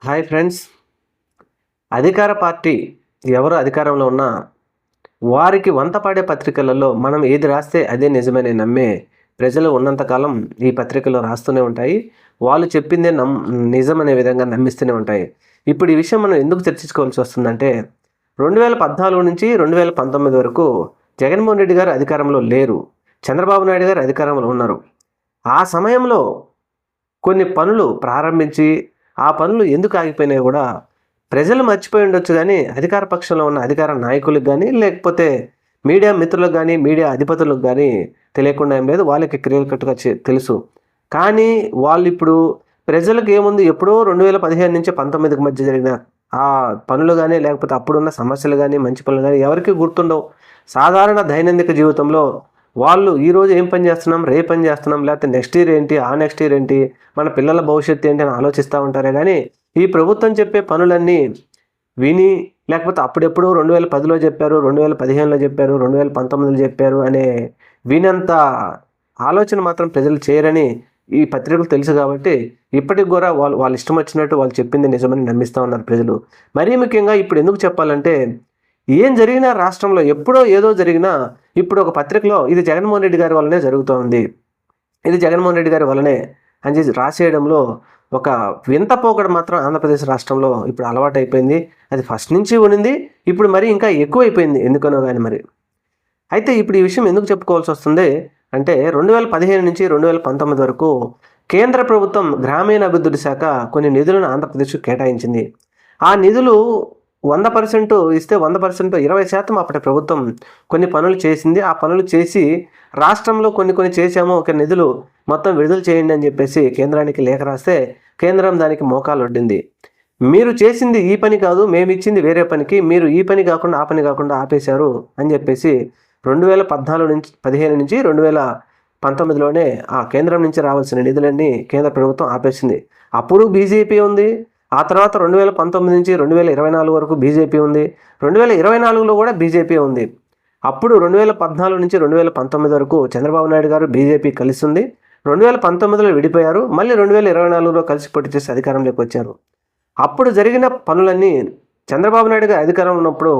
Hi friends. అధికార party ఎవరు అధికారంలో ఉన్నా వారికి వంతపాడే పత్రికలలో మనం ఏది రాస్తే అదే నిజమని నమ్మే ప్రజలు ఉన్నంతకాలం ఈ పత్రికలు రాస్తూనే ఉంటాయి. వాళ్ళు చెప్పిందే నిజమనే విధంగా నమ్మిస్తూనే ఉంటాయి. ఇప్పుడు ఈ విషయం మనం ఎందుకు చర్చించుకోవాల్సి వస్తుందంటే 2014 నుంచి 2019 వరకు జగన్మోహన్ రెడ్డి గారు అధికారంలో లేరు, చంద్రబాబు నాయుడు గారు అధికారంలో ఉన్నారు. ఆ సమయంలో కొన్ని పనులు ప్రారంభించి ఆ పనులు ఎందుకు ఆగిపోయినాయి కూడా ప్రజలు మర్చిపోయి ఉండొచ్చు. కానీ అధికార పక్షంలో ఉన్న అధికార నాయకులకు కానీ లేకపోతే మీడియా మిత్రులకు కానీ మీడియా అధిపతులకు కానీ తెలియకుండా ఏం లేదు, వాళ్ళకి క్లియర్ కట్గా తెలుసు. కానీ వాళ్ళు ఇప్పుడు ప్రజలకు ఏముంది, ఎప్పుడో 2015 నుంచి 19కి మధ్య జరిగిన ఆ పనులు కానీ లేకపోతే అప్పుడున్న సమస్యలు కానీ మంచి పనులు కానీ ఎవరికి గుర్తుండవు. సాధారణ దైనందిక జీవితంలో వాళ్ళు ఈరోజు ఏం పని చేస్తున్నాం, రేపు పని చేస్తున్నాం, లేకపోతే నెక్స్ట్ ఇయర్ ఏంటి, ఆ నెక్స్ట్ ఇయర్ ఏంటి, మన పిల్లల భవిష్యత్తు ఏంటి అని ఆలోచిస్తూ ఉంటారే. కానీ ఈ ప్రభుత్వం చెప్పే పనులన్నీ విని లేకపోతే అప్పుడెప్పుడు 2010లో చెప్పారు, 2015లో చెప్పారు, 2019లో చెప్పారు అనే వినంత ఆలోచన మాత్రం ప్రజలు చేయరని ఈ పత్రికలు తెలుసు. కాబట్టి ఇప్పటికి కూడా వాళ్ళు ఇష్టం వచ్చినట్టు వాళ్ళు చెప్పింది నిజమని నమ్మిస్తూ ఉన్నారు ప్రజలు. మరీ ముఖ్యంగా ఇప్పుడు ఎందుకు చెప్పాలంటే, ఏం జరిగినా రాష్ట్రంలో ఎప్పుడో ఏదో జరిగినా ఇప్పుడు ఒక పత్రికలో ఇది జగన్మోహన్ రెడ్డి గారి వల్లనే జరుగుతూ ఉంది, ఇది జగన్మోహన్ రెడ్డి గారి వల్లనే అని చెప్పి రాసేయడంలో ఒక వింత పోకడ మాత్రం ఆంధ్రప్రదేశ్ రాష్ట్రంలో ఇప్పుడు అలవాటు అయిపోయింది. అది ఫస్ట్ నుంచి ఉండింది, ఇప్పుడు మరి ఇంకా ఎక్కువైపోయింది ఎందుకనో కానీ మరి. అయితే ఇప్పుడు ఈ విషయం ఎందుకు చెప్పుకోవాల్సి వస్తుంది అంటే 2015 నుంచి 2019 వరకు కేంద్ర ప్రభుత్వం గ్రామీణ అభివృద్ధి శాఖ కొన్ని నిధులను ఆంధ్రప్రదేశ్కు కేటాయించింది. ఆ నిధులు 100% ఇస్తే 100% 20% అప్పటి ప్రభుత్వం కొన్ని పనులు చేసింది. ఆ పనులు చేసి రాష్ట్రంలో కొన్ని చేసాము, ఒక నిధులు మొత్తం విడుదల చేయండి అని చెప్పేసి కేంద్రానికి లేఖ రాస్తే కేంద్రం దానికి మోకాలు ఒడ్డింది. మీరు చేసింది ఈ పని కాదు, మేము ఇచ్చింది వేరే పనికి, మీరు ఈ పని కాకుండా ఆ పని కాకుండా ఆపేశారు అని చెప్పేసి 2015 నుంచి 2019లోనే ఆ కేంద్రం నుంచి రావాల్సిన నిధులన్నీ కేంద్ర ప్రభుత్వం ఆపేసింది. అప్పుడు బీజేపీ ఉంది. ఆ తర్వాత 2019 నుంచి 2024 వరకు బీజేపీ ఉంది. 2024లో కూడా బీజేపీ ఉంది. అప్పుడు 2014 నుంచి 2019 వరకు చంద్రబాబు నాయుడు గారు బీజేపీ కలిసి ఉంది. 2019లో విడిపోయారు, మళ్ళీ 2024లో కలిసి పోటీ చేసి అధికారంలోకి వచ్చారు. అప్పుడు జరిగిన పనులన్నీ చంద్రబాబు నాయుడు గారు అధికారం ఉన్నప్పుడు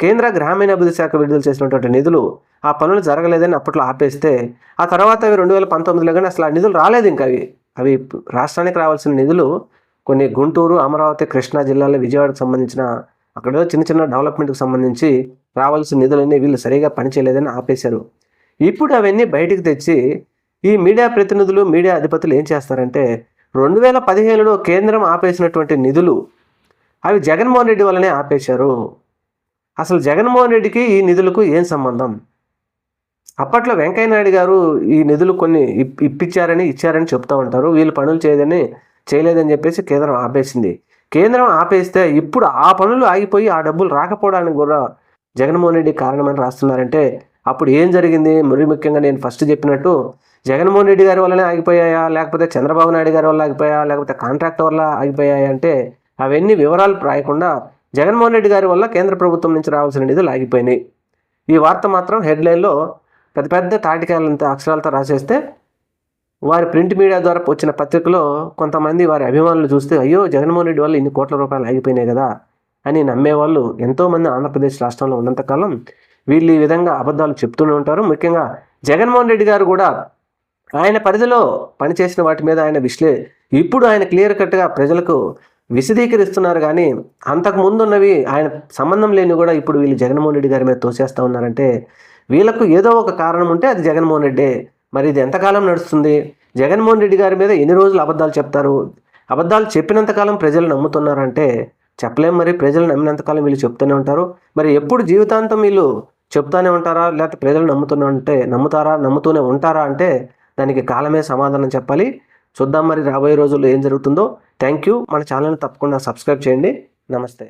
కేంద్ర గ్రామీణాభివృద్ధి శాఖ విడుదల చేసినటువంటి నిధులు ఆ పనులు జరగలేదని అప్పట్లో ఆపేస్తే ఆ తర్వాత అవి 2019లో కానీ అసలు ఆ నిధులు రాలేదు. ఇంకా అవి రాష్ట్రానికి రావాల్సిన నిధులు కొన్ని గుంటూరు, అమరావతి, కృష్ణా జిల్లాలో విజయవాడకు సంబంధించిన అక్కడ చిన్న డెవలప్మెంట్కి సంబంధించి రావాల్సిన నిధులన్నీ వీళ్ళు సరిగా పనిచేయలేదని ఆపేశారు. ఇప్పుడు అవన్నీ బయటికి తెచ్చి ఈ మీడియా ప్రతినిధులు మీడియా అధిపతులు ఏం చేస్తారంటే 2015లో కేంద్రం ఆపేసినటువంటి నిధులు అవి జగన్మోహన్ రెడ్డి వల్లనే ఆపేశారు. అసలు జగన్మోహన్ రెడ్డికి ఈ నిధులకు ఏం సంబంధం? అప్పట్లో వెంకయ్యనాయుడు గారు ఈ నిధులు కొన్ని ఇచ్చారని చెప్తూ ఉంటారు. వీళ్ళు పనులు చేయలేదని చెప్పేసి కేంద్రం ఆపేసింది. కేంద్రం ఆపేస్తే ఇప్పుడు ఆ పనులు ఆగిపోయి ఆ డబ్బులు రాకపోవడానికి కూడా జగన్మోహన్ రెడ్డి కారణమని రాస్తున్నారంటే అప్పుడు ఏం జరిగింది? మరి ముఖ్యంగా నేను ఫస్ట్ చెప్పినట్టు జగన్మోహన్ రెడ్డి గారి వల్లనే ఆగిపోయాయా, లేకపోతే చంద్రబాబు నాయుడు గారి వల్ల ఆగిపోయా, లేకపోతే కాంట్రాక్ట్ వల్ల ఆగిపోయాయా అంటే అవన్నీ వివరాలు రాయకుండా జగన్మోహన్ రెడ్డి గారి వల్ల కేంద్ర ప్రభుత్వం నుంచి రావాల్సిన నిధులు ఆగిపోయినాయి. ఈ వార్త మాత్రం హెడ్లైన్లో పెద్ద తాటికాయలంత అక్షరాలతో రాసేస్తే వారి ప్రింట్ మీడియా ద్వారా వచ్చిన పత్రికలో కొంతమంది వారి అభిమానులు చూస్తే అయ్యో జగన్మోహన్ రెడ్డి వల్ల ఇన్ని కోట్ల రూపాయలు ఆగిపోయినాయి కదా అని నమ్మేవాళ్ళు ఎంతోమంది ఆంధ్రప్రదేశ్ రాష్ట్రంలో ఉన్నంతకాలం వీళ్ళు ఈ విధంగా అబద్ధాలు చెప్తూనే ఉంటారు. ముఖ్యంగా జగన్మోహన్ రెడ్డి గారు కూడా ఆయన పరిధిలో పనిచేసిన వాటి మీద ఇప్పుడు ఆయన క్లియర్ కట్గా ప్రజలకు విశదీకరిస్తున్నారు. కానీ అంతకుముందు ఉన్నవి ఆయన సంబంధం లేని కూడా ఇప్పుడు వీళ్ళు జగన్మోహన్ రెడ్డి గారి మీద తోసేస్తూ ఉన్నారంటే వీళ్ళకు ఏదో ఒక కారణం ఉంటే అది జగన్మోహన్ రెడ్డే. మరి ఇది ఎంతకాలం నడుస్తుంది? జగన్మోహన్ రెడ్డి గారి మీద ఎన్ని రోజులు అబద్ధాలు చెప్తారు? అబద్ధాలు చెప్పినంతకాలం ప్రజలు నమ్ముతున్నారంటే చెప్పలేం. మరి ప్రజలు నమ్మినంతకాలం వీళ్ళు చెప్తూనే ఉంటారు. మరి ఎప్పుడు జీవితాంతం వీళ్ళు చెప్తూనే ఉంటారా, లేకపోతే ప్రజలు నమ్ముతూనే ఉంటారా అంటే దానికి కాలమే సమాధానం చెప్పాలి. చూద్దాం మరి రాబోయే రోజుల్లో ఏం జరుగుతుందో. Thank you. మన ఛానల్ని తప్పకుండా సబ్స్క్రైబ్ చేయండి. నమస్తే.